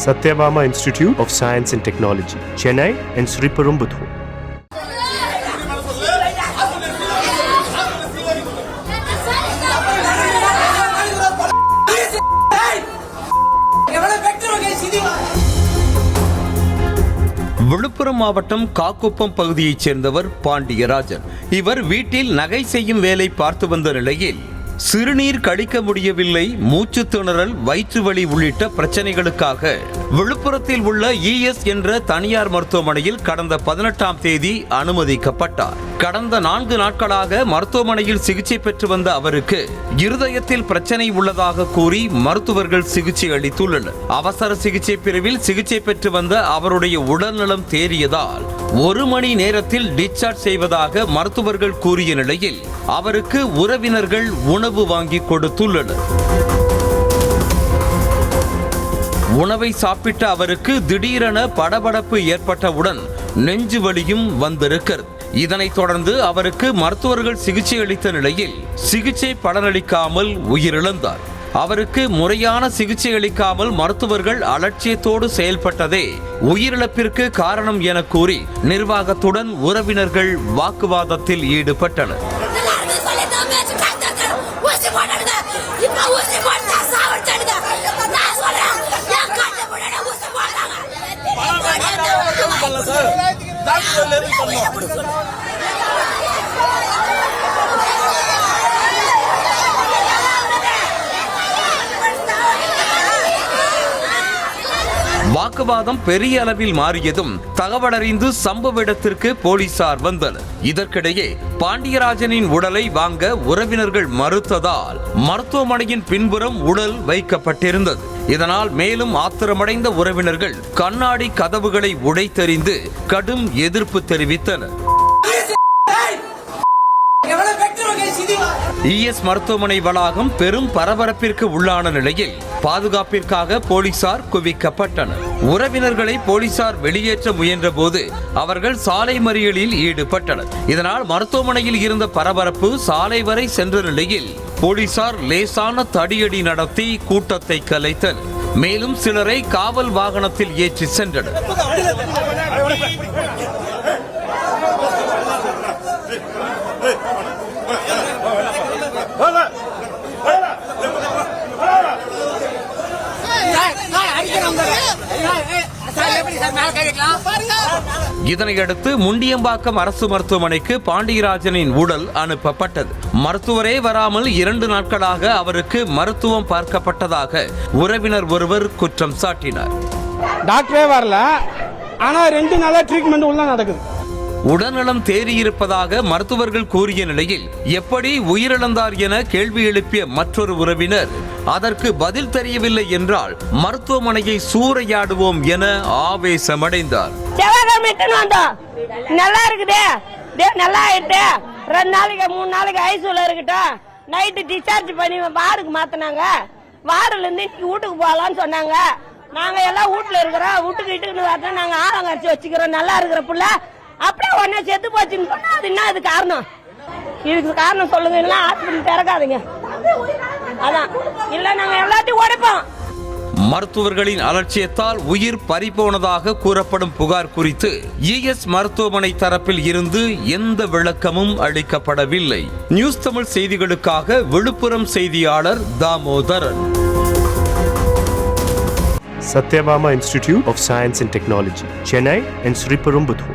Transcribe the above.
Satyabama Institute of Science and Technology, Chennai and Sriperumbudur. Villupuram மாவட்டம் காக்குப்பம் பகுதியைச் சேர்ந்தவர் பாண்டியராஜன். இவர் வீட்டில் நகை செய்யும் வேலை பார்த்து வந்த நிலையில் சிறுநீர் கழிக்க முடியவில்லை, மூச்சு திணறல், வயிற்று வலி உள்ளிட்ட பிரச்சனைகளுக்காக விழுப்புரத்தில் உள்ள ES என்ற தனியார் மருத்துவமனையில் கடந்த 18ஆம் தேதி அனுமதிக்கப்பட்டார். கடந்த 4 நாட்களாக மருத்துவமனையில் சிகிச்சை பெற்று வந்த அவருக்கு இருதயத்தில் பிரச்சனை உள்ளதாக கூறி மருத்துவர்கள் சிகிச்சை அளித்துள்ளனர். அவசர சிகிச்சை பிரிவில் சிகிச்சை பெற்று வந்த அவருடைய உடல்நலம் தேறியதால் 1 மணி நேரத்தில் டிஸ்சார்ஜ் செய்வதாக மருத்துவர்கள் கூறிய நிலையில் அவருக்கு உறவினர்கள் உணவு வாங்கி கொடுத்துள்ளனர். உணவை சாப்பிட்ட அவருக்கு திடீரென படபடப்பு ஏற்பட்டவுடன் நெஞ்சு வலியும் வந்திருக்கிறது. இதனைத் தொடர்ந்து அவருக்கு மருத்துவர்கள் சிகிச்சை அளித்த நிலையில் சிகிச்சை பலனளிக்காமல் உயிரிழந்தார். அவருக்கு முறையான சிகிச்சை அளிக்காமல் மருத்துவர்கள் அலட்சியத்தோடு செயல்பட்டதே உயிரிழப்பிற்கு காரணம் என கூறி நிர்வாகத்துடன் உறவினர்கள் வாக்குவாதத்தில் ஈடுபட்டனர். வாக்குவாதம் பெரிய அளவில் மாறியதும் தகவலறிந்து சம்பவ இடத்திற்கு போலீசார் வந்தனர். இதற்கிடையே பாண்டியராஜனின் உடலை வாங்க உறவினர்கள் மறுத்ததால் மருத்துவமனையின் பின்புறம் உடல் வைக்கப்பட்டிருந்தது. இதனால் மேலும் ஆத்திரமடைந்த உறவினர்கள் கண்ணாடி கதவுகளை உடைத்தெறிந்து கடும் எதிர்ப்பு தெரிவித்தனர். ES மருத்துவமனை வளாகம் பெரும் பரபரப்பிற்கு உள்ளான நிலையில் பாதுகாப்பிற்காக போலீசார் குவிக்கப்பட்டனர். உறவினர்களை போலீசார் வெளியேற்ற முயன்ற போது அவர்கள் சாலை மறியலில் ஈடுபட்டனர். இதனால் மருத்துவமனையில் இருந்த பரபரப்பு சாலை வரை சென்ற நிலையில் போலீசார் லேசான தடியடி நடத்தி கூட்டத்தை கலைத்தனர். மேலும் சிலரை காவல் வாகனத்தில் ஏற்றி சென்றனர். இதனையடுத்து முண்டியம்பாக்கம் அரசு மருத்துவமனைக்கு பாண்டியராஜனின் உடல் அனுப்பப்பட்டது. மருத்துவரே வராமல் 2 நாட்களாக அவருக்கு மருத்துவம் பார்க்கப்பட்டதாக உறவினர் ஒருவர் குற்றம் சாட்டினார். டாக்டரே வரல, ஆனா 2 நாளா ட்ரீட்மெண்ட் உள்ள நடக்குது. உடல்நலம் தேறியிருப்பதாக மருத்துவர்கள் கூறிய நிலையில் எப்படி உயிரிழந்தார் என கேள்வி எழுப்பிய மற்றொரு உறவினர் அதற்கு பதில் தெரியவில்லை என்றால் மருத்துவமனையை சூறையாடுவோம் என ஆவேசமடைந்தார். நல்லா இருக்குதே, நல்லா ஆயிட்டு 2 நாளைக்கு 3 நாளைக்கு ஐசியூல இருக்கட்டும், நைட்டு டிஸ்சார்ஜ் பண்ணி வார்டுக்கு மாத்தினாங்க. வார்டுல இருந்து வீட்டுக்கு போகலான்னு சொன்னாங்க. நாங்க எல்லாம் வீட்டுல இருக்கிறோம், வீட்டுக்கு நாங்க ஆலங்கரிச்சு வச்சுக்கிறோம். நல்லா இருக்கிற புள்ள அப்படியே உடனே செத்து போச்சுன்னு சொன்னா அது என்ன இது காரணம்? இதுக்கு காரணம் சொல்லுங்க, இல்ல ஹாஸ்பிட்டல் திறக்காதீங்க. அதான் இல்ல நாங்க எல்லாத்தையும் உடைப்போம். மருத்துவர்களின் அலட்சியத்தால் உயிர் பறிபோனதாக கூறப்படும் புகார் குறித்து ES மருத்துவமனை தரப்பில் இருந்து எந்த விளக்கமும் அளிக்கப்படவில்லை. நியூஸ் தமிழ் செய்திகளுக்காக விழுப்புரம் செய்தியாளர் Damodaran. Satyabama Institute of Science and Technology, Chennai and Sriperumbudur.